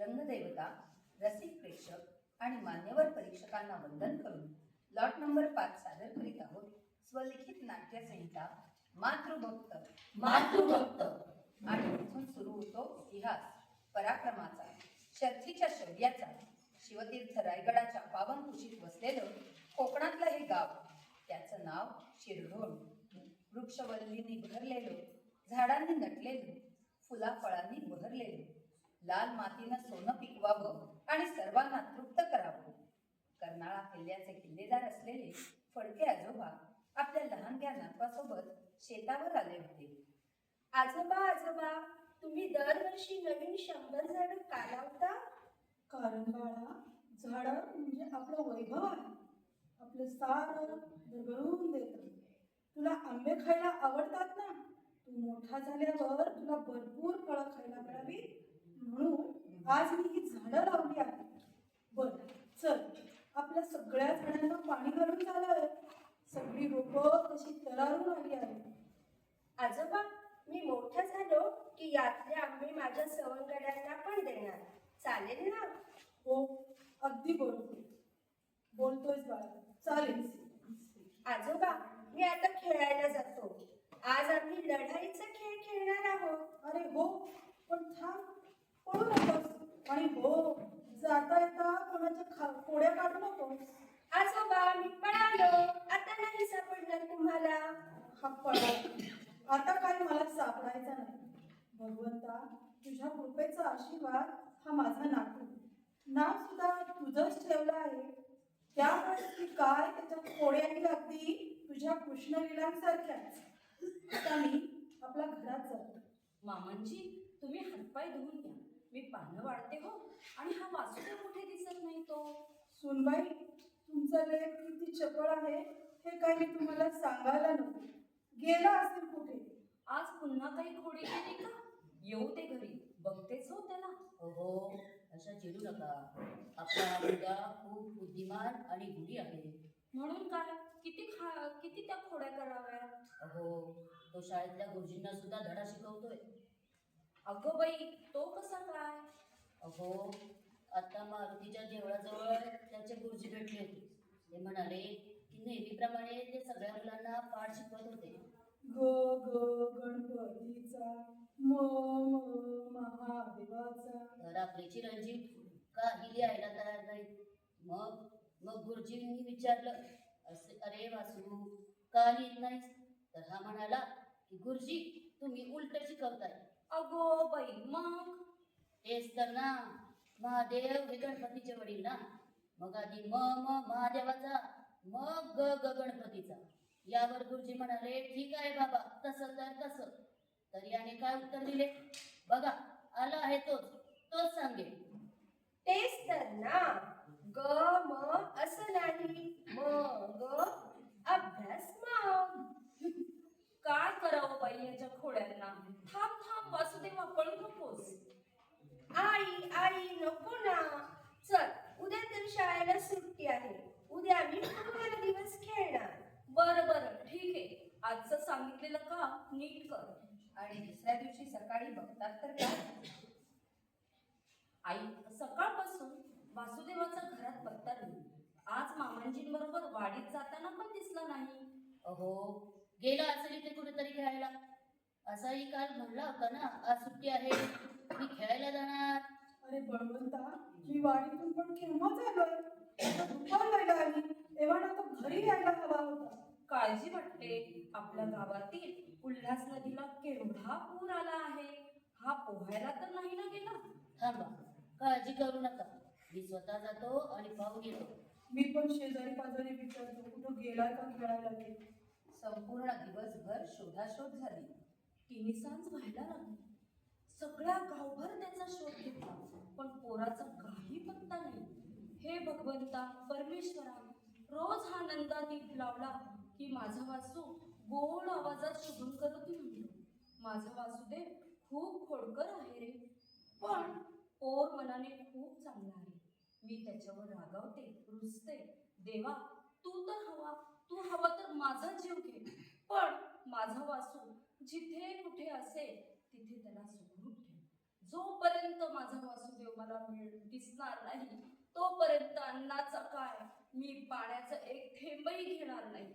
रंगदेवता, रसिक प्रेक्षक आणि मान्यवर परीक्षकांना वंदन करून लॉट नंबर 5 सादर करीत आहोत स्वलिखित नाट्यसंहिता मातृभक्त. मातृभक्त. आणि इथून सुरू होतो इतिहास पराक्रमाचा, शर्थीच्या शौर्याचा. शिवतीर्थ रायगडाच्या पावन कुशीत वसलेलं कोकणातलं हे गाव, त्याचं नाव शिरढोण. वृक्षवल्लींनी बहरलेलं, झाडांनी नटलेलं, फुलाफळांनी बहरलेलं, लाल मातीनं सोनं पिकवावं आणि सर्वांना तृप्त करावं. कर्नाळा किल्ल्याचे किल्लेदार असलेले फडके आजोबा आपल्या लहानग्या नातवासोबत शेतावर आले होते. आजोबा आजोबा, तुम्ही दरवर्षी नवीन 100 झाडं का लावता? कारण बाळा, झाडं म्हणजे आपलं वैभव आहे. आपलं सारं दरगळून देतं. तुला आंबे खायला आवडतात ना? तू मोठा झाल्यावर तुला भरपूर फळं खायला मिळावी म्हणून आज मी ही झाडं लावली आहेत. बरं, चल आपल्या सगळ्या झाडांना पाणी घालून झालं. सगळी रोपं कशी तरारून आली आहेत. आजोबा, मी मोठा झालो की यातले आंबे माझ्या सवंगड्यांना पण देणार, चालेल ना? हो, अगदी बरोबर बोलतोयस बाळा, चालेल. आजोबा, मी आता खेळायला जातो. आज आम्ही लढाईचा खेळ खेळणार आहोत. अरे हो, पण थांब, पळू नकोस. आणि हो, जाता येता कोणाच्या कोड्या काढू नकोस. आजोबा, मी पळालो, आता नाही सापडणार तुम्हाला. हा पळा, आता काय मला सापडायचा नाही. भगवंता, तुझ्या कृपेचा आशीर्वाद हा माझा नातू. नाव सुद्धा तुझंच ठेवलं आहे. त्यामुळे ती काय त्याच्या कोड्याही अगदी तुझ्या कृष्णलीलांसारख्याच. आता मी आपल्या घरात जातो. मामांजी, तुम्ही हातपाय धुवून घ्या, मी पानं वाढते हो. आणि हा वासुदेव कुठे दिसत नाही तो? सुनबाई, तुमचा लेख किती चपळ आहे हे काही मी तुम्हाला सांगायला नको. गेला असेल कुठे. आज पुन्हा काही खोडी केली का? येऊ ते घरी, बघतेच हो त्याला. हो, अशा चिडू नका. आपला मुलगा खूप बुद्धिमान आणि गुणी आहे. म्हणून काय, किती त्या खोड्या कराव्या? अहो, तो शाळेतल्या गुरुजींना सुद्धा धडा शिकवतोय. अगं बाई, तो कसा काय? अहो, आता मारुतीच्या देवळाजवळ त्याचे गुरुजी भेटले होते. ते म्हणाले की नेहमीप्रमाणे ते सगळ्या मुलांना पाठ शिकवत होते. ग ग गणपतीचा, म म महादेवाचा. तर आपले चिरंजीव काही लिहायला तयार नाहीत. मग गुरुजींनी विचारलं, अरे वासू, का लिहित नाहीस? तर हा म्हणाला की गुरुजी, तुम्ही उलट शिकवताय. अगो बाई, मग? तेच तर ना, महादेव हे गणपतीचे वडील ना. मग आधी म महादेवाचा, मग ग गणपतीचा. यावर गुरुजी म्हणाले, ठीक आहे बाबा, तसं तर तसं. तर याने काय उत्तर दिले बघा, आला आहे तोच सांगेल. तेच तर ना, ग म असं नाही, मग अभ्यास मग. काय करावं बाई याच्या खोड्यांना? थांब वासुदेवा, पळू नकोस. आई आई नको ना. चल, उद्या तर शाळेला सुट्टी आहे. उद्या आम्ही पूर्ण दिवस खेळणार. बरं, ठीक आहे. आजचं सांगितलेलं काम नीट कर. आणि दुसऱ्या दिवशी सकाळी बघतात तर काय, आई सकाळपासून वासुदेवाचा घरात पत्ता नाही. आज मामांजींबरोबर वाडीत जाताना पण दिसला नाही. अहो, गेला असेल इथे कुठेतरी खेळायला. असाही काल म्हणला होता ना, आज सुट्टी आहे, मी खेळायला जाणार. अरे बळवंता, ही वाडीतून पण केव्हा झालोय? आता दुपार व्हायला आली, तेव्हा ना तो घरी यायला हवा होता. काळजी वाटते. आपल्या गावातील उल्हास नदीला केवढा पूर आला आहे. हा पोहायला तर नाही ना गेला? थांबा, काळजी करू नका, मी स्वतः जातो आणि पाहून येतो. मी पण शेजारी पाजारी विचारतो, कुठं गेलाय का खेळायला ते. संपूर्ण दिवसभर शोधाशोध झाली. तिन्ही सांज व्हायला लागली. सगळ्या गावभर त्याचा शोध घेतला, पण पोराचा काही पत्ता नाही. हे भगवंता, परमेश्वरा, रोज हा नंदा दीप लावला की माझा वासू गोड आवाजात शुभंकरोती म्हणतो. माझा वासुदेव खूप खोडकर आहे रे, पण पोर मनाने खूप चांगला आहे. मी त्याच्यावर रागावते, रुसते. देवा, तू हवा तर माझा जीव घे, पण माझा वासू जिथे कुठे असेल तिथे त्याला सुखरूप ठेव. जोपर्यंत माझा वासुदेव मला दिसणार नाही तोपर्यंत अन्नाचा काय, मी पाण्याचं एक थेंबही घेणार नाही.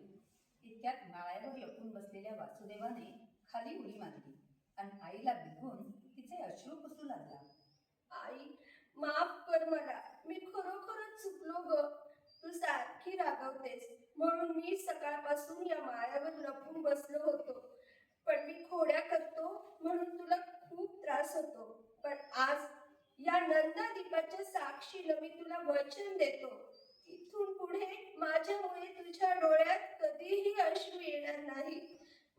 इतक्यात माळ्यावर लपून बसलेल्या वासुदेवाने खाली उडी मारली आणि आईला बिघून तिचे अश्रू पुसू लागला. आई, माफ कर मला. मी खरोखरच चुकलो ग. तू सारखी रागवतेस म्हणून मी सकाळपासून या माळ्यावर लपून बसलो होतो. पण मी खोड्या करतो म्हणून तुला खूप त्रास होतो. पण आज या नंदादीपाच्या साक्षीनं मी तुला वचन देतो, इथून पुढे माझ्यामुळे तुझ्या डोळ्यात कधीही अश्रू येणार नाही.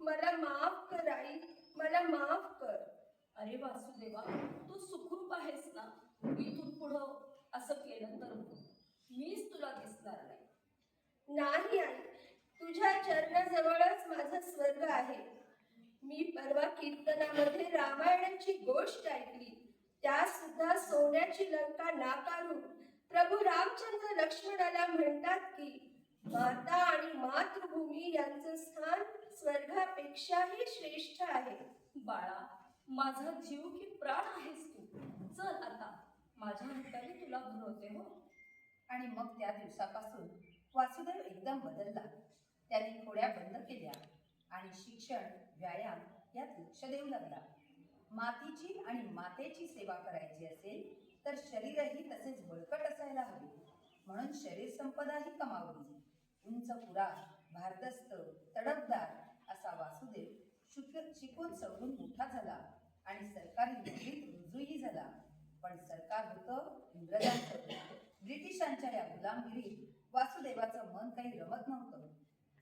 मला माफ कर आई, मला माफ कर. अरे वासुदेवा, तू सुखरूप आहेस ना? इथून पुढं असं केलं तर मीच तुला दिसणार नाही. नाही आई, तुझ्या चरणाजवळच माझा स्वर्ग आहे. मी परवा कीर्तनामध्ये रामायणाची गोष्ट ऐकली. त्या सुद्धा सोन्याची लंका नाकारून प्रभू रामचंद्र लक्ष्मणाला म्हणतात की माता आणि मातृभूमी यांचं स्थान स्वर्गापेक्षाही श्रेष्ठ आहे. बाळा, माझा जीव की प्राण आहेस तू. चल आता, माझ्या हाताने तुला भरवते हो. आणि मग त्या दिवसापासून वासुदेव एकदम बदलला. त्याने खोड्या बंद केल्या आणि शिक्षण, व्यायाम यात लक्ष देऊ लागला. मातीची आणि मातेची सेवा करायची असेल तर शरीरही तसेच बळकट असायला हवे, म्हणून शरीर संपदाही कमावली. उंच पुरा, भारदस्त, तडफदार असा वासुदेव शिकून सवरून मोठा झाला आणि सरकारी नोकरीत रुजूही झाला. पण सरकार होतं इंग्रजांचं. ब्रिटिशांच्या या गुलामगिरीत वासुदेवाचं मन काही रमत नव्हतं.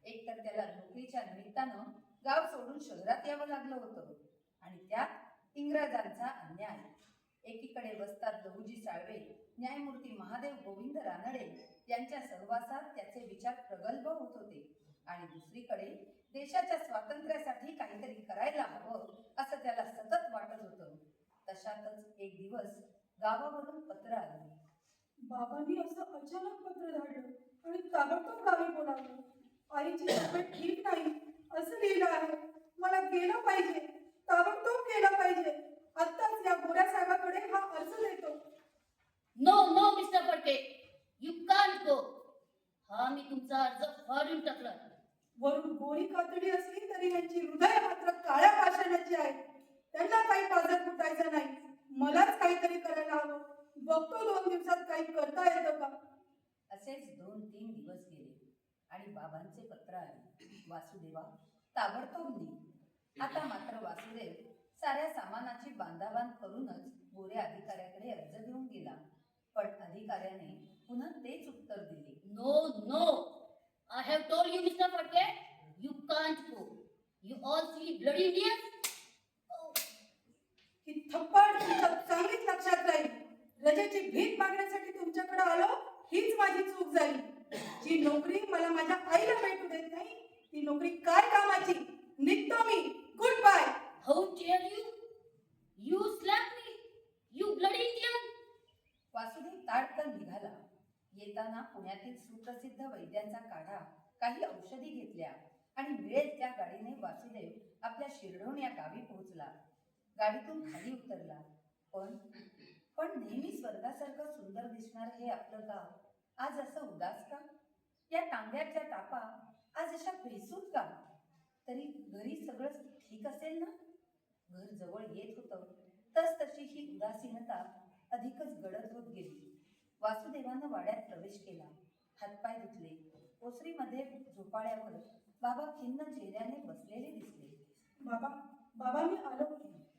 एकतर त्याला नोकरीच्या निमित्तानं गाव सोडून शहरात यावं लागलं होतं आणि त्यात इंग्रजांचा अन्याय. एकीकडे वस्ताद लहुजी साळवे, न्यायमूर्ती महादेव गोविंद रानडे यांच्या सहवासात त्याचे विचार प्रगल्भ होत होते आणि दुसरीकडे देशाच्या स्वातंत्र्यासाठी काहीतरी करायला हवं असं त्याला सतत वाटत होतं. तशातच एक दिवस गावावरून पत्र आलं. बाबांनी असं अचानक पत्र धाडलं आणि ताबडतोब गावी बोलावलं. आईची तब्येत ठीक नाही असं लिहिलं आहे. मला गेलं पाहिजे, ताबडतोब गेलं पाहिजे. आत्ताच या गोऱ्या साहेबाकडे हा अर्ज देतो. No no mister Phadke, you can't go. हा मी तुमचा अर्ज फाडून टाकला. वरून गोरी कातडी असली तरी यांची हृदय मात्र काळ्या पाषाणाची आहे. त्यांना काही पाजर फुटायचं नाही. मलाच काहीतरी करायला हवं. बघतो 2 दिवसात काही करता येतं का. असेच 2-3 दिवस गेले आणि बाबांचे पत्र आले. वासुदेवा, ताबडतोब निघ. आता मात्र वासुदेव साऱ्या सामानाची बांधाबांध करूनच गोऱ्या अधिकाऱ्याकडे अर्ज घेऊन गेला. पण अधिकाऱ्याने पुन्हा तेच उत्तर दिले. No no, I have told you, Mr. Fadke, you can't go. You all see bloody Indians? ही थप्पड तुमच्या चांगलीच लक्षात राहील. रजेची भीक मागण्यासाठी तुमच्याकडे आलो हीच माझी चूक झाली. जी नोकरी मला माझ्या आईला भेटू देत नाही ती नोकरी काय कामाची. निघतो मी. Good bye. How dare you? You slapped me, you bloody Indian! Vasudev ताडकन निघाला. येताना पुण्यातील सुप्रसिद्ध वैद्यांचा काढा, काही औषधी घेतल्या आणि मिळेल त्या गाडीने वासुदेव आपल्या शिरढोण या गावी पोहोचला. गाडीतून खाली उतरला. पण नेहमी स्वर्गासारखं सुंदर दिसणार हे आपलं गाव आज असं उदास का? या टांग्याच्या टापा आज अशा भेसूत का? तरी घरी सगळं ठीक असेल ना? घर जवळ येत होतं तशी ही उदासीनता अधिकच गडद होत गेली. वासुदेवानं वाड्यात प्रवेश केला. हातपाय धुतले. ओसरीमध्ये झोपाळ्यावर बाबा खिन्न चेहऱ्याने बसलेले दिसले. बाबा मी आलो.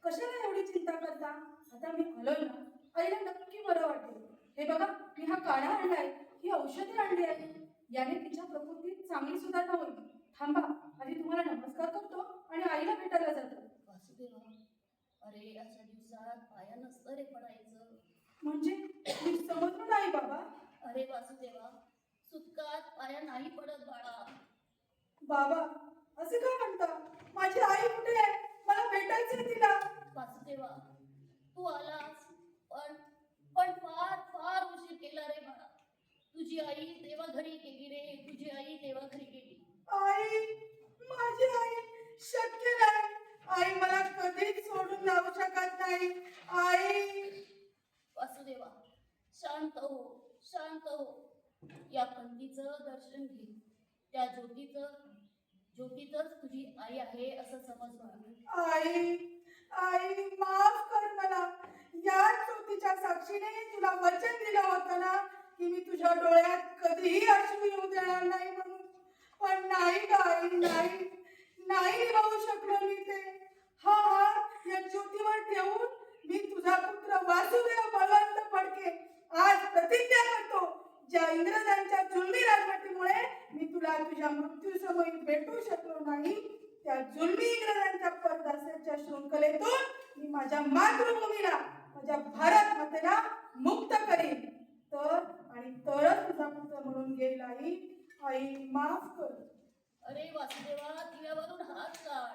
कशाला एवढी चिंता करता? आता मी आलोय ना, आईला नक्की बरं वाटेल. हे बघा, मी हा काढा आणलाय, ही औषधे आणली आहे. याने तिच्या प्रकृतीत चांगली सुधारणा होईल. थांबा, आधी तुम्हाला नमस्कार करतो आणि आईला भेटायला जातो. वासुदेवा, अरे अशा दिवसात पाया नसतं रे पडायचं. म्हणजे मी समजलो नाही बाबा. अरे वासुदेवा, सुटकात पाया नाही पडत बाळा. बाबा असे का म्हणता? माझी आई कुठे आहे? मला भेटायचंय तिला. वासुदेवा, तू आलास पण फार फार उशीर केला रे बाळा. तुझी आई देवाघरी गेली रे, तुझी आई देवाघरी गेली. आई, माझी आई, शक्य नाही. आई मला कधीच सोडून जाऊ शकत नाही. आई. वासुदेवा, शांत हो, शांत हो. या पंथीचं दर्शन घे. त्या ज्योतीतच तुझी आई आहे असं समज बाळा. आई आई माफ कर मला. या ज्योतीच्या साक्षीने तुला वचन दिलं होतं ना की मी तुझ्या डोळ्यात कधीही अश्रू येऊ देणार नाही म्हणून. पण नाही ग आई, नाही निभावू शकलो मी ते. हा हात या ज्योतीवर ठेवून मी तुझा पुत्र वासुदेव बळवंत फडके आज प्रतिज्ञा करतो, ज्या इंग्रजांच्या जुलमी राजवटीमुळे मी तुला तुझ्या मृत्यूसमयी भेटू शकलो नाही, त्या जुलमी इंग्रजांच्या परदास्याच्या शृंखलेतून मी माझ्या मातृभूमीला, माझ्या भारत मातेला मुक्त करीन. तरच तुझा पुत्र म्हणून घेईल आई. आई माफ कर. अरे वासुदेवा, दिव्यावरून हात काढ.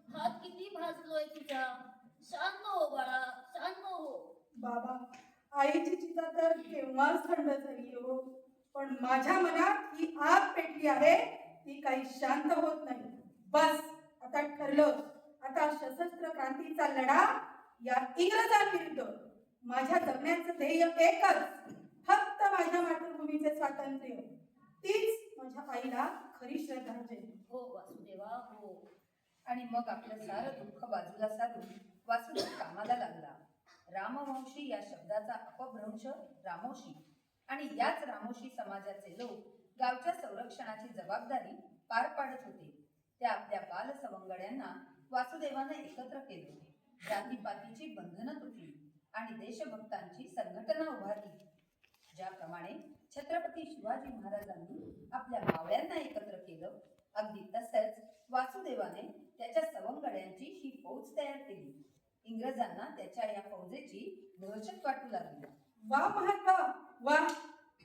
हात किती भाजलोय तुझा. शांत हो बाळा, शांत हो. बाबा, आईची चिता तर केव्हाच थंड झाली हो, पण माझ्या मनात ही आग पेटली आहे, ती काही शांत होत नाही. बस आता ठरलं. आता सशस्त्र क्रांतीचा लढा या इंग्रजांविरुद्ध. माझ्या जगण्याचं ध्येय एकच, फक्त माझ्या मातृभूमीचे स्वातंत्र्य. तीच माझ्या आईला खरी श्रद्धांजली. हो वासुदेवा, हो. आणि मग आपलं सारं दुःख बाजूला सारून वासुदेव कामाला लागला. रामवंशी या शब्दाचा अपभ्रंश रामोशी, आणि याच रामोशी समाजाचे लोक गावच्या संरक्षणाची जबाबदारी पार पाडत होते. त्या आपल्या बाल सवंगड्यांना वासुदेवाने एकत्र केले. जातीपातीची बंधनं तुटली आणि देशभक्तांची संघटना उभारली. ज्याप्रमाणे छत्रपती शिवाजी महाराजांनी आपल्या मावळ्यांना एकत्र केलं, अगदी तसंच वासुदेवाने त्याच्या सवंगड्यांची ही फौज तयार केली. इंग्रजांना त्याच्या या फौजेची दहशत वाटू लागली. वा महात्मा वा,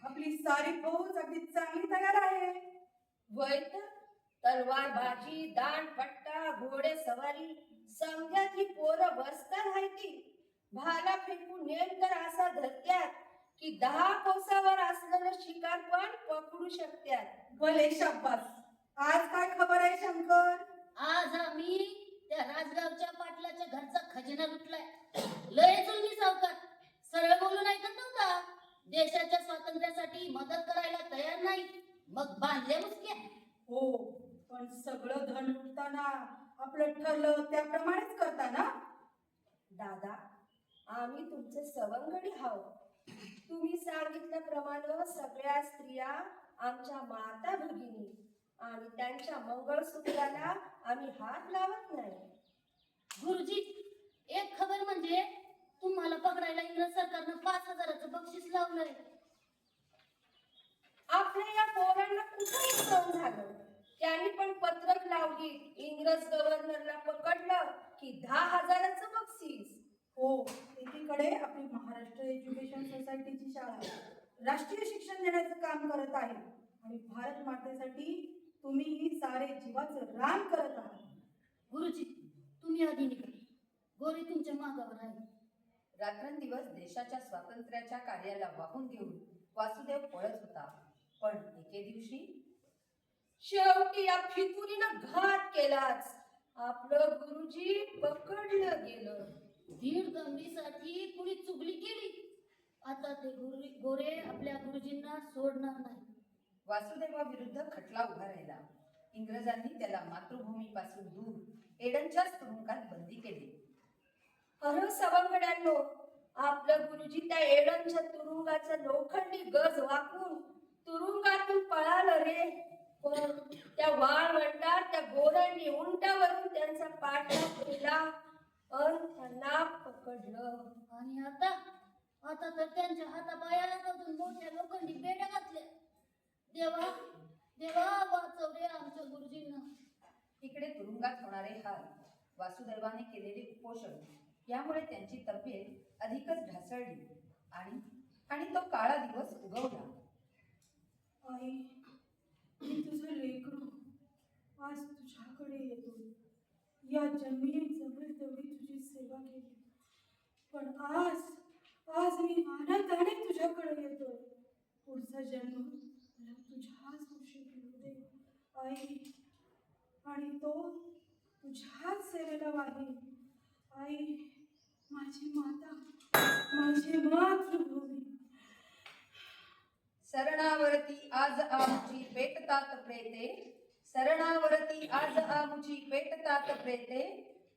आपली सारी फौज अगदी चांगली तयार आहे. वय तर तलवारबाजी, दांडपट्टा, घोडे सवारी, समजात ही पोरं बसतात हायती. भाला फेकून नेम तर असा धरत्यात की 10 कोसावर असलेलं शिकार पण पकडू शकतात. भले शाब्बास. आज काय खबर आहे शंकर? आज आम्ही त्या राजगावच्या पाटलाच्या घरचा खजिना लुटलाय. लय जुलमी सावकार. सरळ बोलून ऐकत नव्हता. देशाच्या स्वातंत्र्यासाठी मदत करायला तयार नाही, मग बांधले मुसक्या. हो, पण सगळं धन लुटताना आपलं ठरलं त्याप्रमाणेच करताना. दादा, आम्ही तुमचे सवंगडी हाव. तुम्ही सांगितल्याप्रमाणे सगळ्या स्त्रिया आमच्या माता भगिनी, आणि त्यांच्या मंगळसूत्राला आम्ही हात लावत नाही. गुरुजी, एक खबर म्हणजे तुम्हाला पकडायला इंग्रज सरकारनं 5,000चं बक्षीस लावलंय. आपल्या या पोरांना कुठं उत्सव झालं. त्यांनी पण पत्रक लावली, इंग्रज गव्हर्नरला पकडलं की 10,000चं बक्षीस. हो, एकीकडे आपली महाराष्ट्र एज्युकेशन सोसायटीची शाळा राष्ट्रीय शिक्षण देण्याचं काम करत आहे, आणि भारत मातेसाठी तुम्ही ही सारे जीवाचं रान करत आहात. गुरुजी, तुम्ही आधी निघा. गोरे तुमच्या मागावर आहे. रात्रंदिवस देशाच्या स्वातंत्र्याच्या कार्याला वाहून घेऊन वासुदेव पळत होता. पण एके दिवशी शेवटी या फितुरीनं घात केलाच. आपलं गुरुजी पकडलं गेलं. दीड गंगीसाठी कुणी चुगली केली. आता ते गोरे आपल्या गुरुजींना सोडणार नाही. वासुदेवाविरुद्ध खटला उभा राहिला. इंग्रजांनी त्याला मातृभूमीपासून दूर एडनच्याच तुरुंगात बंदी केली. अरे सवंगड्यांनो, आपलं गुरुजी त्या एडनच्या तुरुंगाचा लोखंडी गज वाकून तुरुंगातून पळालं रे. पण त्या वाळवंटात त्या गोरांनी उंटावरून त्यांचा पाठलाग केला आणि त्यांना पकडलं. आणि आता तर त्यांच्या हातापायाला करून मोठ्या लोखंडी बेड्या घातल्या. देवा देवा, वाचव रे आमच्या गुरुजींना. इकडे तुरुंगात होणारे हाल, वासुदेवाने केलेले उपोषण यामुळे त्यांची तब्येत अधिकच ढासळली आणि तो काळा दिवस उगवला. आई, मी तुझं लेकरू आज तुझ्याकडे येतो. या जन्मी जमेल तेवढी तुझी सेवा केली, पण आज मी आनंदाने तुझ्याकडे येतो. पुढचा जन्म मला तुझ्याच कुशीत येऊ दे आई, आणि तो तुझ्याच सेवेला वाहील. आई, माझी माता, माझी मात सरणावरती आज आमुची पेटतात प्रेते, सरणावरती आज आमुची पेटतात प्रेते,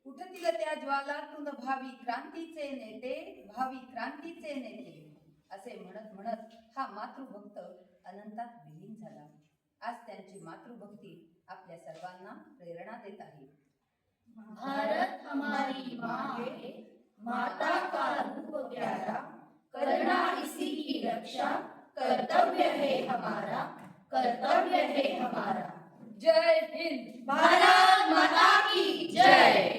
उठतील त्या ज्वालातून भावी क्रांतीचे नेते, भावी क्रांतीचे नेते. असे म्हणत म्हणत हा मातृभक्त अनंतात विलीन झाला. आज त्यांची मातृभक्ती आपल्या सर्वांना प्रेरणा देत आहे. भारत हमारी माँ है, माता का रूप प्यारा, करना इसी की रक्षा, कर्तव्य है हमारा, कर्तव्य है हमारा. जय हिंद. भारत माता की जय.